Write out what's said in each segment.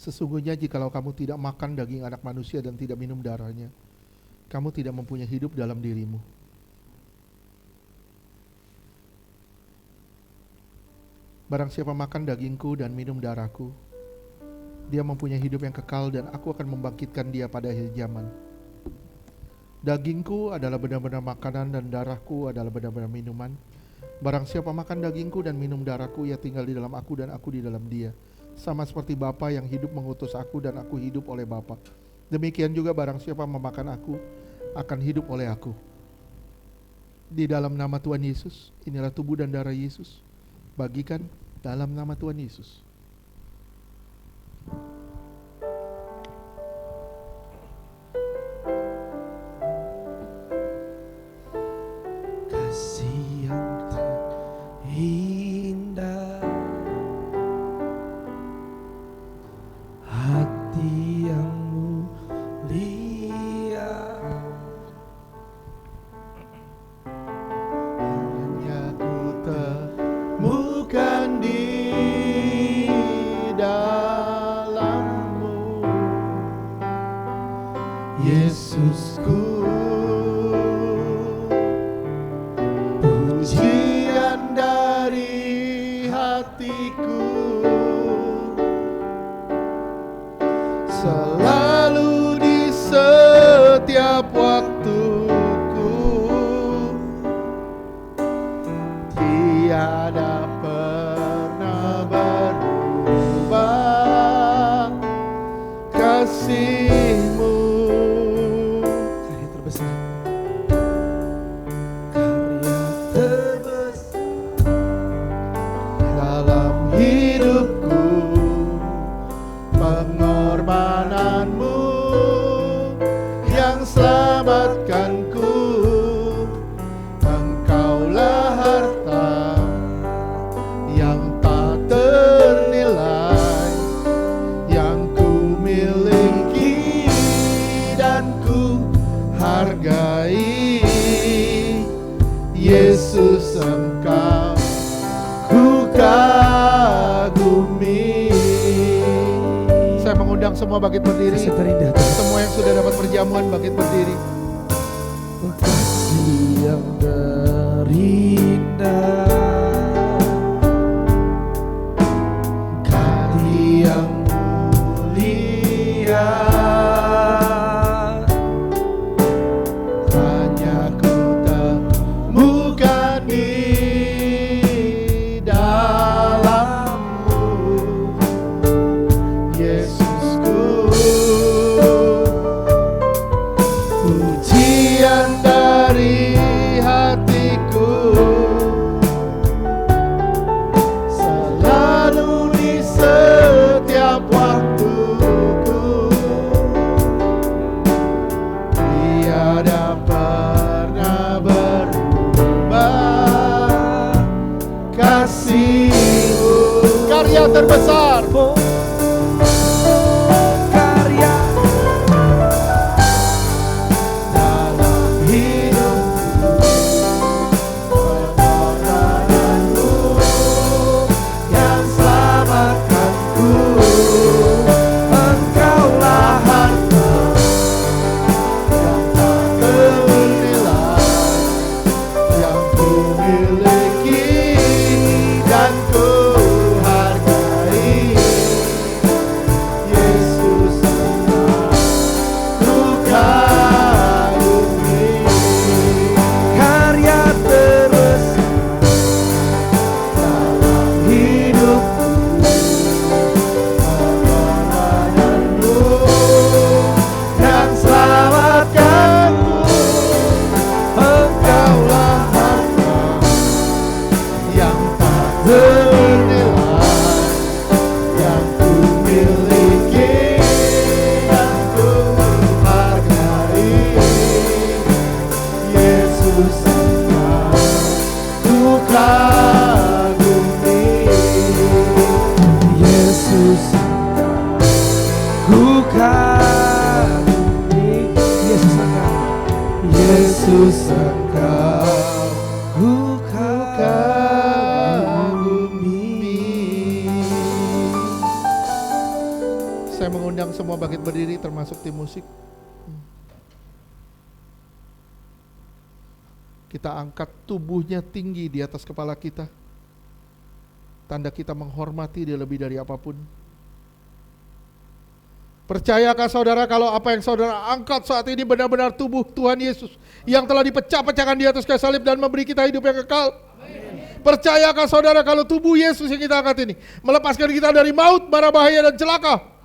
Sesungguhnya jikalau kamu tidak makan daging anak manusia dan tidak minum darahnya, kamu tidak mempunyai hidup dalam dirimu. Barang siapa makan dagingku dan minum darahku, dia mempunyai hidup yang kekal dan aku akan membangkitkan dia pada akhir zaman. Dagingku adalah benar-benar makanan dan darahku adalah benar-benar minuman. Barang siapa makan dagingku dan minum darahku, ia tinggal di dalam aku dan aku di dalam dia. Sama seperti Bapa yang hidup mengutus aku dan aku hidup oleh Bapa. Demikian juga barang siapa memakan aku akan hidup oleh aku. Di dalam nama Tuhan Yesus, inilah tubuh dan darah Yesus. Bagikan dalam nama Tuhan Yesus. Kasih yang terindah, hati yang mulia, Hanya ku temukan di dalammu, Yesusku. Pujian dari hatiku selalu di setiap waktuku, tiada pernah berubah kasih-Mu. karya terbesar, karya terbesar Dalam hidupku, pengorbananmu yang selamatkanku. Engkaulah harta yang tak ternilai, yang ku miliki dan ku hargai. Yesus, Engkau ku kagumi. Saya mengundang semua bangkit berdiri. kasih terindah Tuhan. Semua yang sudah dapat perjamuan bangkit berdiri. Kasih yang terindah, hati yang mulia, Hanya ku temukan di dalammu, Yesusku. Pujian dari hatiku selalu di setiap waktuku, tiada pernah berubah kasih-Mu. Karya terbesar, karya dalam hidupku, pengorbananmu yang selamatkanku. Engkaulah harta yang tak ternilai, yang ku miliki dan ku hargai. Saya mengundang semua bangkit berdiri termasuk tim musik. Kita angkat tubuhnya tinggi di atas kepala kita. Tanda kita menghormati dia lebih dari apapun. Percayakah saudara kalau apa yang saudara angkat saat ini benar-benar tubuh Tuhan Yesus yang telah dipecah-pecahkan di atas kayu salib dan memberi kita hidup yang kekal? Amin. Percayakah saudara kalau tubuh Yesus yang kita angkat ini melepaskan kita dari maut, mara bahaya dan celaka?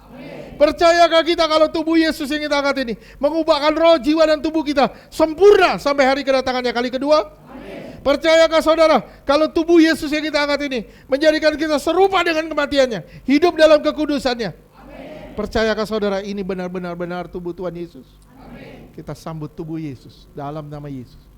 Percayakah kita kalau tubuh Yesus yang kita angkat ini mengubahkan roh, jiwa dan tubuh kita sempurna sampai hari kedatangannya kali kedua? Amin. Percayakah saudara kalau tubuh Yesus yang kita angkat ini menjadikan kita serupa dengan kematiannya, hidup dalam kekudusannya? Amin. Percayakah saudara ini benar-benar tubuh Tuhan Yesus? Amin. Kita sambut tubuh Yesus dalam nama Yesus.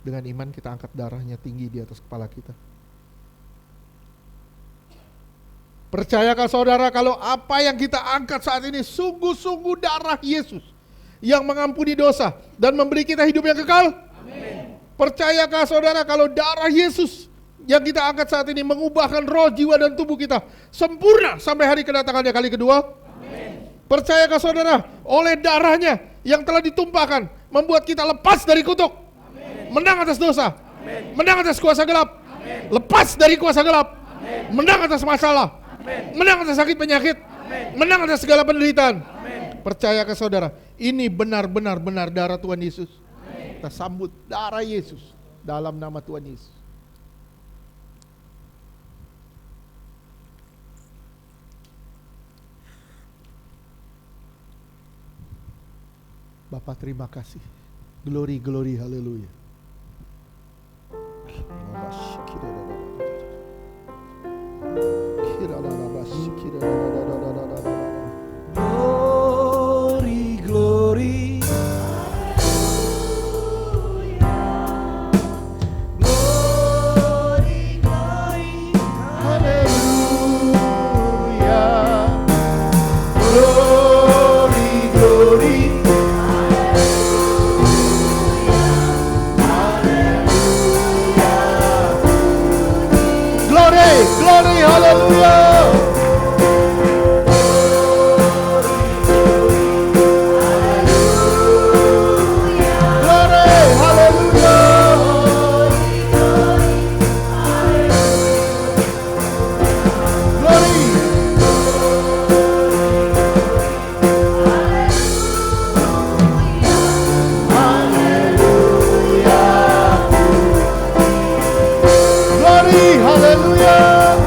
Dengan iman kita angkat darahnya tinggi di atas kepala kita. Percayakah saudara kalau apa yang kita angkat saat ini sungguh-sungguh darah Yesus yang mengampuni dosa dan memberi kita hidup yang kekal? Amin. Percayakah saudara kalau darah Yesus yang kita angkat saat ini mengubahkan roh, jiwa dan tubuh kita sempurna sampai hari kedatangannya kali kedua? Amin. Percayakah saudara oleh darahnya yang telah ditumpahkan membuat kita lepas dari kutuk? Menang atas dosa. Amen. Menang atas kuasa gelap. Amen. Lepas dari kuasa gelap. Amen. Menang atas masalah. Amen. Menang atas sakit penyakit. Amen. Menang atas segala penderitaan. Amen. Percayakah saudara, ini benar-benar darah Tuhan Yesus? Amen. Kita sambut darah Yesus dalam nama Tuhan Yesus. Bapa terima kasih. Glory, glory, haleluya. Glory, glory. Glory, glory. Hallelujah. Glory, glory. Glory, hallelujah. Glory, hallelujah. Glory. Glory, hallelujah.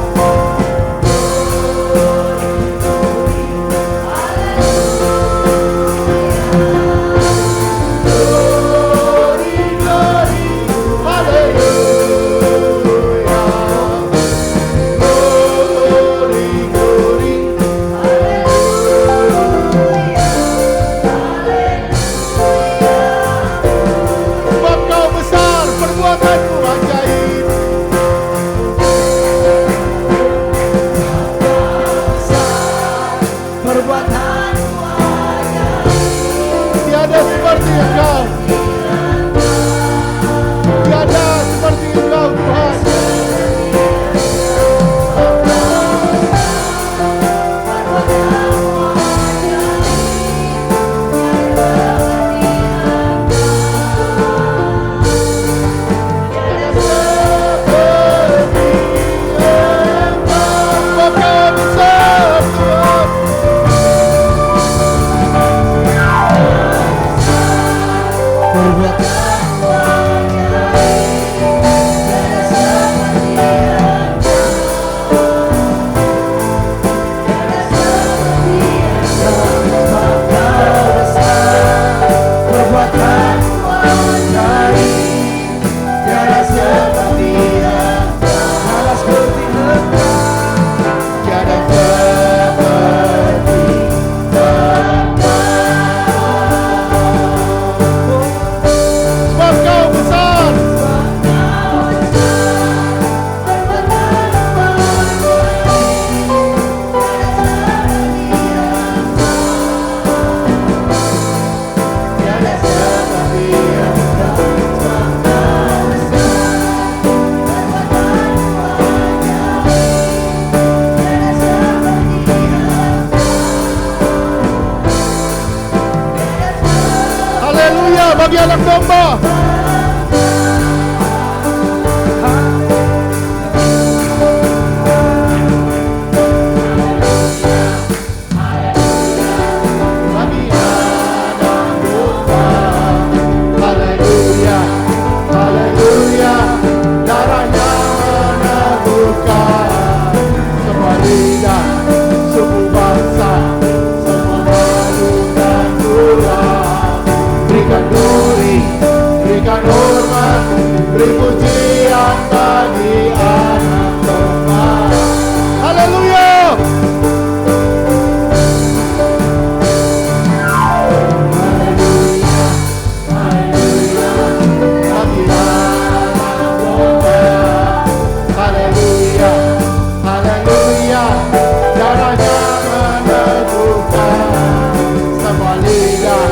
bagi anak domba. Beri pujian bagi anak domba. Haleluya. Haleluya, haleluya, bagi anak domba. Haleluya, haleluya, darahnya menebuskan semua lidah,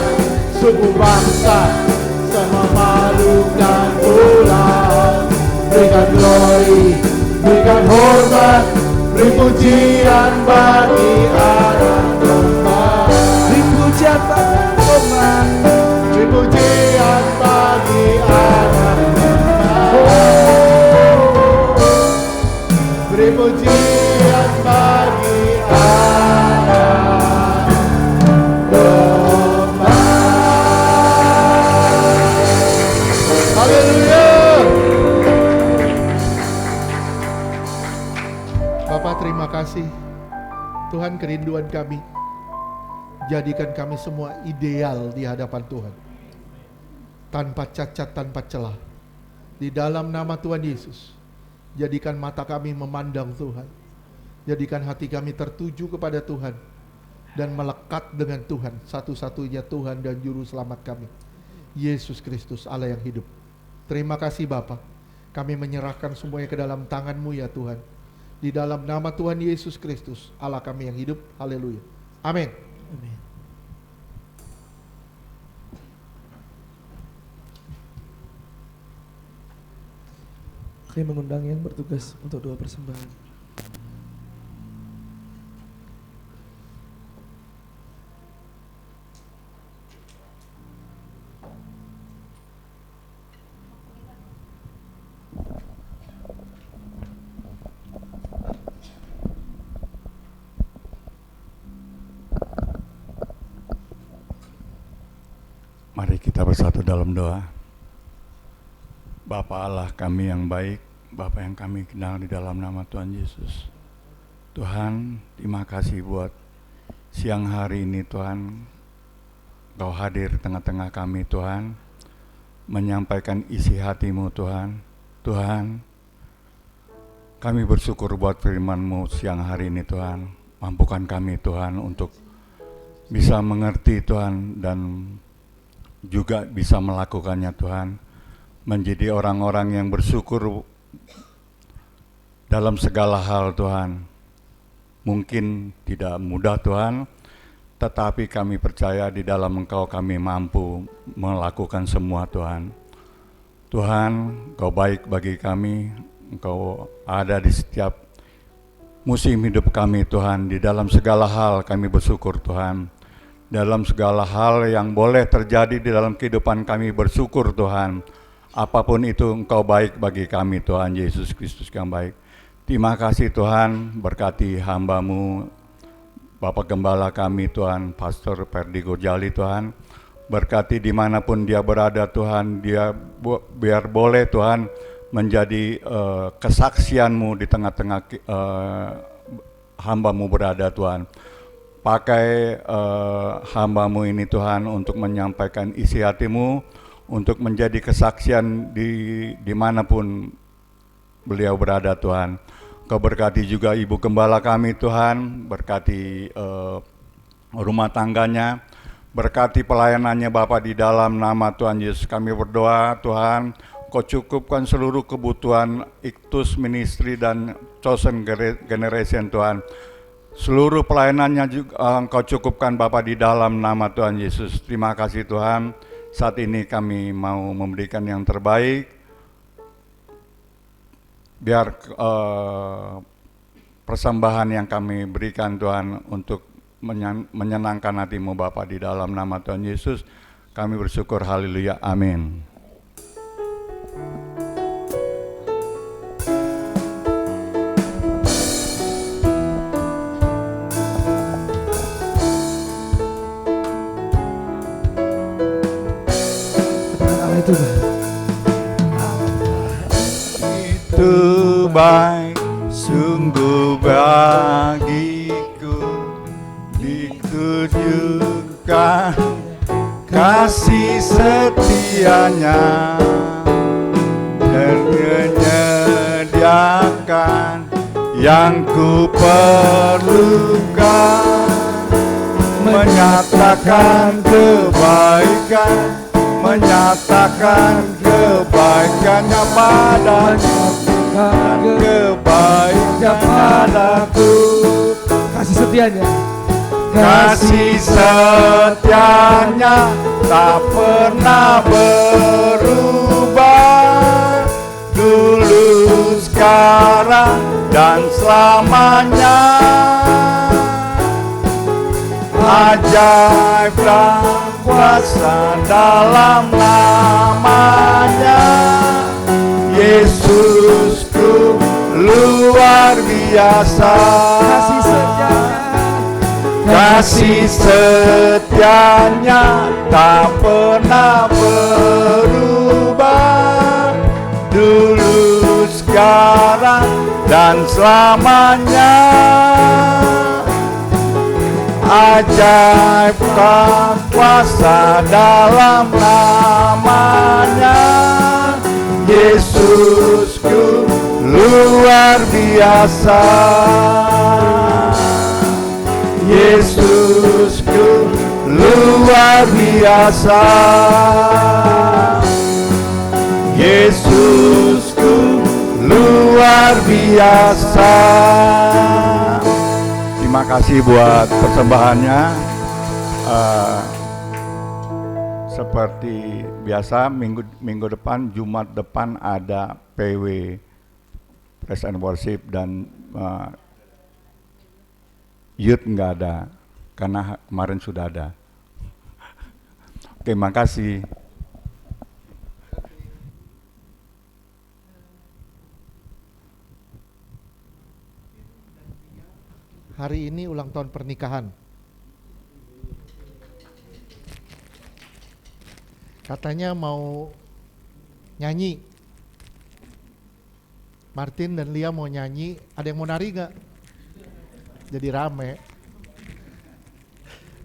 suku bangsa, semua makhluk dan pulau. Berikan glory, berikan hormat, beri pujian bagi anak domba. Beri pujian bagi domba, beri pujian bagi anak domba. Beri pujian bagi anak domba. Haleluya. Bapak, terima kasih. Tuhan, kerinduan kami, jadikan kami semua ideal di hadapan Tuhan, tanpa cacat, tanpa celah. Di dalam nama Tuhan Yesus, jadikan mata kami memandang Tuhan, jadikan hati kami tertuju kepada Tuhan, dan melekat dengan Tuhan, satu-satunya Tuhan dan Juru Selamat kami, Yesus Kristus, Allah yang hidup. Terima kasih Bapa, kami menyerahkan semuanya ke dalam tangan-Mu ya Tuhan. Di dalam nama Tuhan Yesus Kristus, Allah kami yang hidup. Haleluya. Amin. Amin. Kami mengundang yang bertugas untuk doa persembahan. Mari kita bersatu dalam doa. Bapa Allah kami yang baik, Bapa yang kami kenal di dalam nama Tuhan Yesus. Tuhan, terima kasih buat siang hari ini Tuhan. Kau hadir tengah-tengah kami Tuhan, menyampaikan isi hati-Mu Tuhan. Tuhan, kami bersyukur buat firman-Mu siang hari ini Tuhan. Mampukan kami Tuhan untuk bisa mengerti Tuhan dan juga bisa melakukannya Tuhan, menjadi orang-orang yang bersyukur dalam segala hal Tuhan. Mungkin tidak mudah Tuhan, tetapi kami percaya di dalam Engkau kami mampu melakukan semua Tuhan. Tuhan, Engkau baik bagi kami, Engkau ada di setiap musim hidup kami Tuhan. Di dalam segala hal kami bersyukur Tuhan. Dalam segala hal yang boleh terjadi di dalam kehidupan kami bersyukur Tuhan. Apapun itu Engkau baik bagi kami Tuhan Yesus Kristus yang baik. Terima kasih Tuhan, berkati hamba-Mu, Bapak Gembala kami Tuhan, Pastor Perdi Gojali Tuhan. Berkati dimanapun dia berada Tuhan, dia biar boleh Tuhan menjadi kesaksian-Mu di tengah-tengah hamba-Mu berada Tuhan. Pakai hamba-Mu ini Tuhan untuk menyampaikan isi hati-Mu, untuk menjadi kesaksian dimanapun beliau berada Tuhan. Kau berkati juga Ibu Gembala kami Tuhan, berkati rumah tangganya, berkati pelayanannya Bapa di dalam nama Tuhan Yesus. Kami berdoa Tuhan, Kau cukupkan seluruh kebutuhan Iktus Ministry dan Chosen Generation Tuhan. Seluruh pelayanannya juga Engkau cukupkan Bapa di dalam nama Tuhan Yesus. Terima kasih Tuhan. Saat ini kami mau memberikan yang terbaik. Biar persembahan yang kami berikan Tuhan untuk menyenangkan hati-Mu Bapa di dalam nama Tuhan Yesus. Kami bersyukur, haleluya, amin. Allah itu baik. Itu baik sungguh bagiku, ditujukan kasih setianya dan menyediakan yang ku perlukan, menyatakan kebaikan, menyatakan kebaikannya padaku dan kebaikan padaku. Kasih setianya. Kasih setianya tak pernah berubah, dulu, sekarang, dan selamanya. Ajaib dan kuasa dalam namanya. Yesusku luar biasa. Kasih setianya. Kasih setianya tak pernah berubah, dulu, sekarang, dan selamanya. Ajaib dan kuasa dalam namanya. Yesusku luar biasa. Yesusku luar biasa. Yesusku luar biasa. Terima kasih buat persembahannya. Seperti biasa minggu depan, Jumat depan ada PW Praise and Worship, dan Youth nggak ada, karena kemarin sudah ada. Oke, makasih. Hari ini ulang tahun pernikahan. Katanya mau nyanyi. Martin dan Lia mau nyanyi. Ada yang mau nari gak? Jadi rame.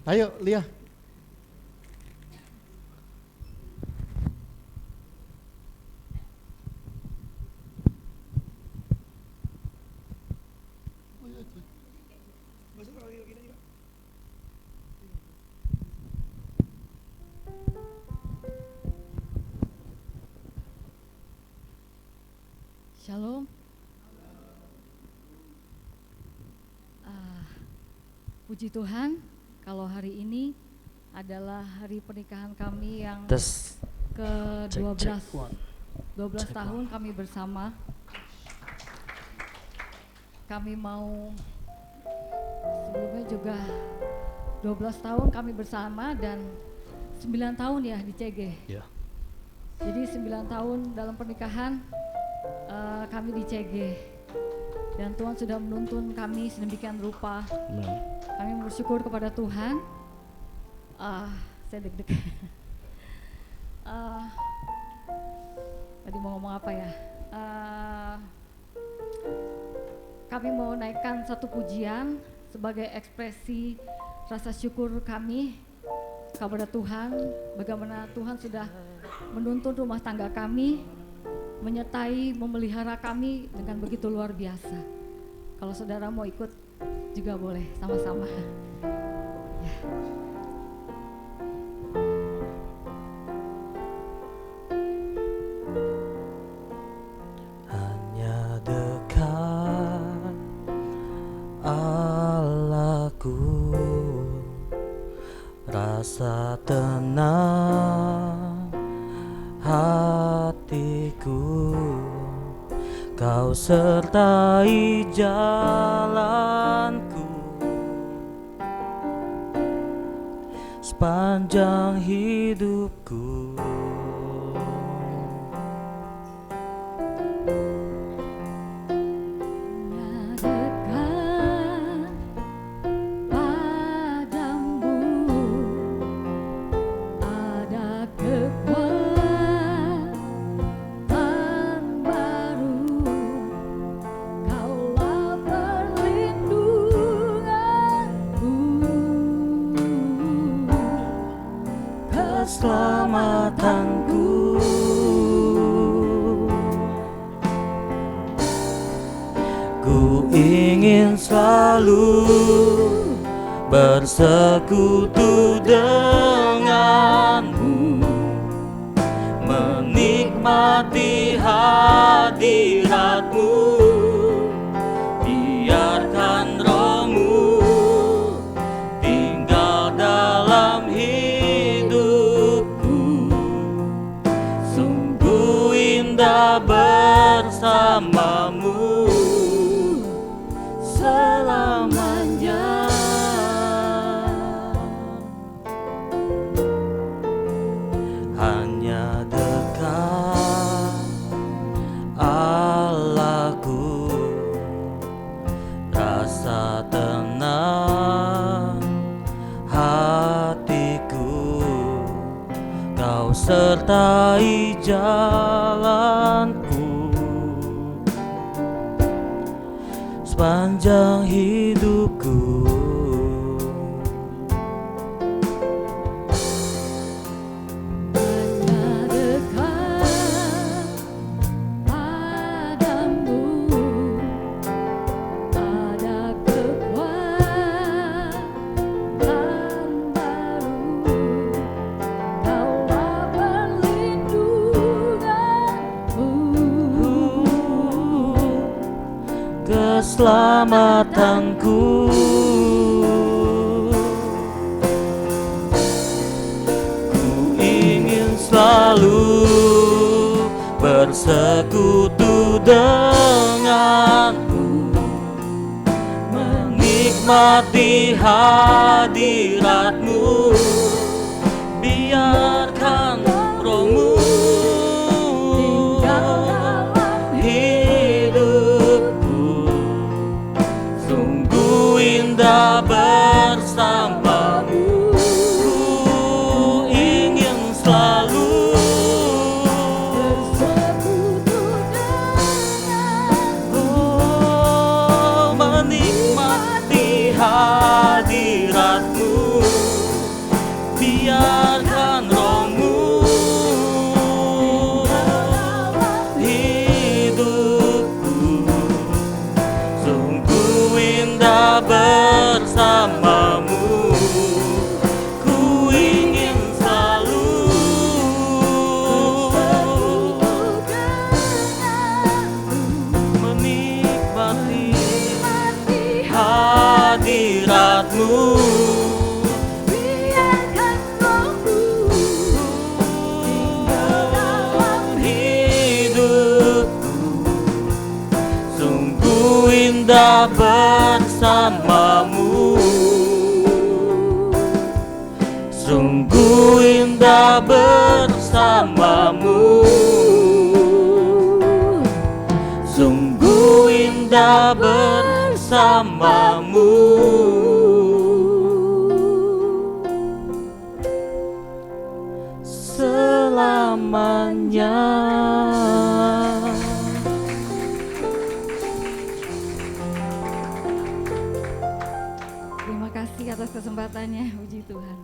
Ayo Lia. Shalom. Puji Tuhan, kalau hari ini adalah hari pernikahan kami yang ke-12. 12 tahun kami bersama. Kami mau sebelumnya juga 12 tahun kami bersama dan 9 tahun ya di CG. Ya. Jadi 9 tahun dalam pernikahan kami di CG. Dan Tuhan sudah menuntun kami sedemikian rupa. Kami bersyukur kepada Tuhan. Saya deg-degan. Tadi mau ngomong apa ya? Kami mau naikkan satu pujian sebagai ekspresi rasa syukur kami kepada Tuhan. Bagaimana Tuhan sudah menuntun rumah tangga kami, menyertai, memelihara kami dengan begitu luar biasa. Kalau saudara mau ikut juga boleh, sama-sama. Ya. Hanya dekat Allahku, rasa tenang hatiku, Kau sertai jalanku, sepanjang hidupku. Dekat padamu ada kekuatan baru, Kaulah perlindunganku, Keselamatanku. Ku ingin selalu bersekutu denganmu, menikmati hadiratmu. Biarkan rohmu tinggal dalam hidupku, sungguh indah bersamamu selamanya. Hanya dekat Allahku, rasa tenang hatiku. Kau sertai jalanku sepanjang hidupku. hanya dekat padamu ada kekuatan baru, Kaulah perlindunganku, Keselamatanku. Ku ingin selalu bersekutu denganmu, menikmati hadiratmu. Biarkan rohmu hidupku, sungguh indah bersamamu. Ku ingin selalu bersekutu denganmu, menikmati hadiratmu. Biarkan rohmu hidupku, sungguh indah bersamamu. Ku ingin selalu menikmati hadiratmu. biarkan rohmu tinggal dalam hidupku, sungguh indah bersamamu, sungguh indah bersamamu, sungguh indah bersamamu selamanya. Terima kasih atas kesempatannya, puji Tuhan.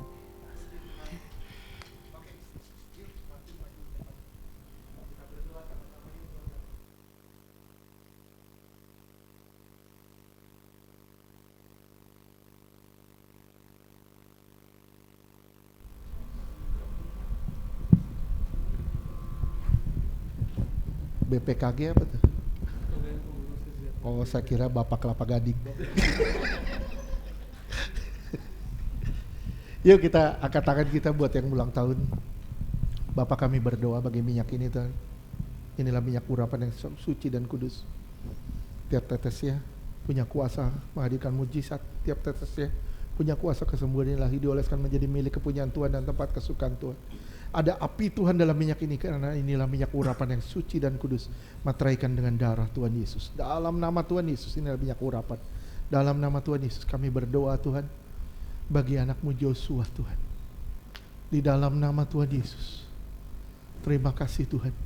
BPKG apa tuh? Oh, saya kira Bapak Kelapa Gading. Yuk kita angkat tangan kita buat yang ulang tahun. Bapak, kami berdoa bagi minyak ini Tuhan. Inilah minyak urapan yang suci dan kudus. Tiap tetesnya punya kuasa menghadirkan mujizat. Tiap tetesnya Punya kuasa kesembuhan ilahi dioleskan menjadi milik kepunyaan Tuhan dan tempat kesukaan Tuhan. Ada api Tuhan dalam minyak ini, karena inilah minyak urapan yang suci dan kudus, materaikan dengan darah Tuhan Yesus. Dalam nama Tuhan Yesus, inilah minyak urapan. Dalam nama Tuhan Yesus kami berdoa Tuhan, bagi anakmu Joshua Tuhan. Di dalam nama Tuhan Yesus, terima kasih Tuhan.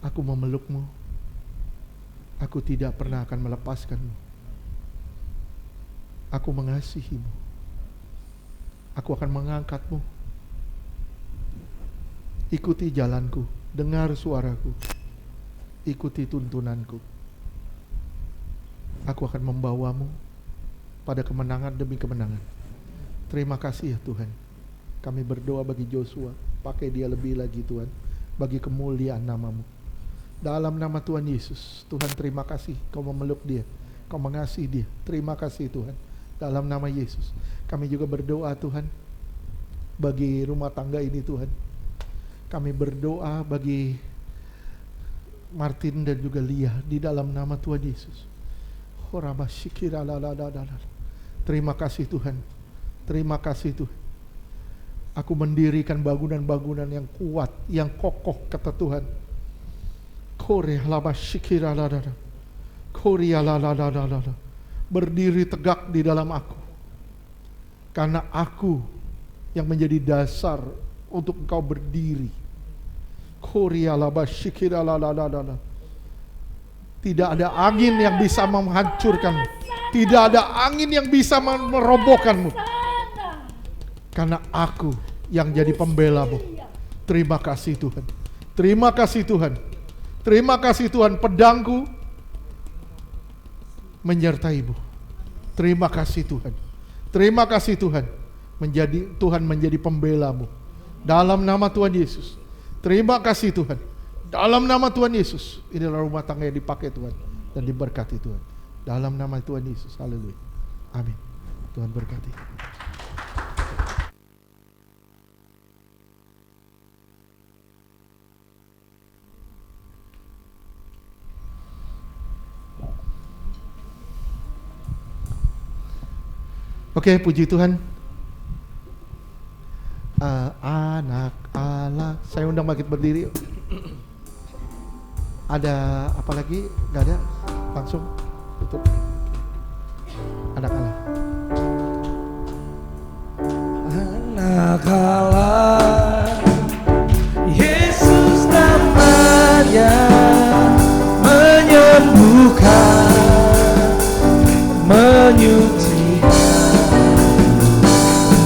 Aku memelukmu, aku tidak pernah akan melepaskanmu. Aku mengasihimu, aku akan mengangkatmu. Ikuti jalanku, dengar suaraku, ikuti tuntunanku. Aku akan membawamu pada kemenangan demi kemenangan. Terima kasih ya Tuhan. Kami berdoa bagi Joshua, pakai dia lebih lagi Tuhan, bagi kemuliaan namamu. Dalam nama Tuhan Yesus, Tuhan terima kasih kau memeluk dia, kau mengasihi dia. Terima kasih Tuhan. Dalam nama Yesus, kami juga berdoa Tuhan, bagi rumah tangga ini Tuhan. Kami berdoa bagi Martin dan juga Lia di dalam nama Tuhan Yesus. Terima kasih Tuhan. Terima kasih Tuhan. Aku mendirikan bangunan-bangunan yang kuat, yang kokoh, kata Tuhan. Berdiri tegak di dalam aku, karena aku yang menjadi dasar untuk engkau berdiri. Tidak ada angin yang bisa menghancurkanmu, tidak ada angin yang bisa merobohkanmu, karena aku yang jadi pembelamu. Terima kasih Tuhan. Terima kasih Tuhan. Terima kasih Tuhan, pedangku menyertaimu. Terima kasih Tuhan. Terima kasih Tuhan, Tuhan menjadi pembelamu. Dalam nama Tuhan Yesus. Terima kasih Tuhan. Dalam nama Tuhan Yesus. Inilah rumah tangga yang dipakai Tuhan dan diberkati Tuhan. Dalam nama Tuhan Yesus. Haleluya. Amin. Tuhan berkati. Oke, puji Tuhan. Anak Allah. Saya undang bangkit berdiri. Ada apa lagi? Gak ada? Langsung tutup. Anak Allah. Anak Allah, Yesus namanya, menyembuhkan, menyucikan,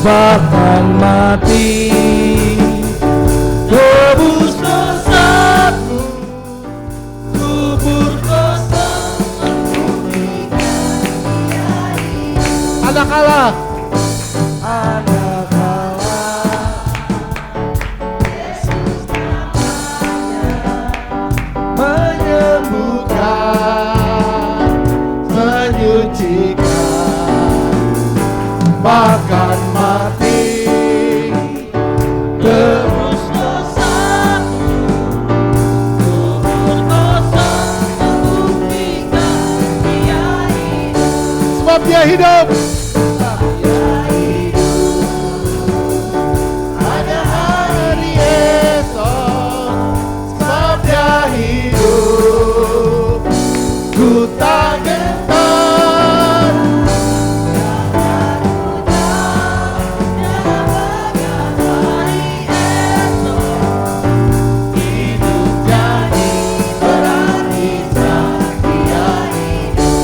bahkan mati, tebus dosaku, kubur dosaku. Anak Allah. Anak Allah, Yesus namanya, menyembuhkan, menyucikan, bahkan mati, tebus dosaku, kubur dosaku, buktikan Dia hidup. Sebab Dia hidup. Ada hari esok, sebab Dia hidup. Ku tak gentar, hidup jadi berarti saat Dia hidup.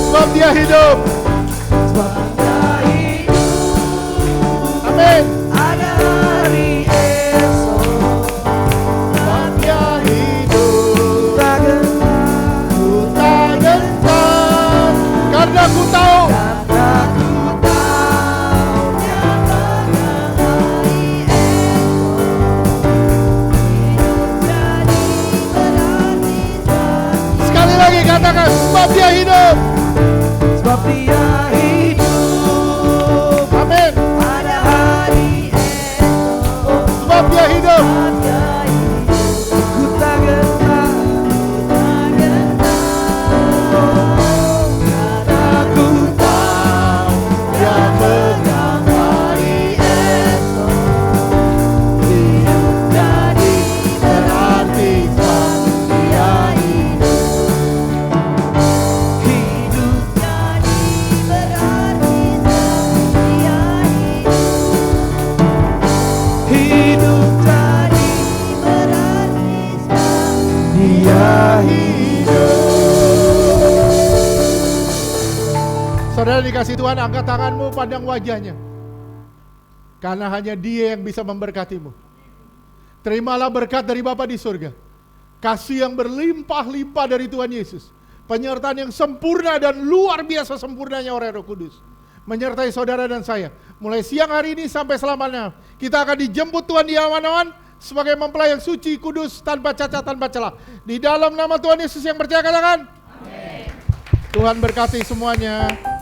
Sebab Dia hidup. Sebab Dia yang dikasih Tuhan, angkat tanganmu, pandang wajahnya. Karena hanya Dia yang bisa memberkatimu. Terimalah berkat dari Bapa di surga. Kasih yang berlimpah-limpah dari Tuhan Yesus. Penyertaan yang sempurna dan luar biasa sempurnanya oleh Roh Kudus. Menyertai saudara dan saya. Mulai siang hari ini sampai selamanya. Kita akan dijemput Tuhan di awan-awan sebagai mempelai yang suci, kudus, tanpa cacat, tanpa celah. Di dalam nama Tuhan Yesus yang percaya katakan. Amin. Tuhan berkati semuanya.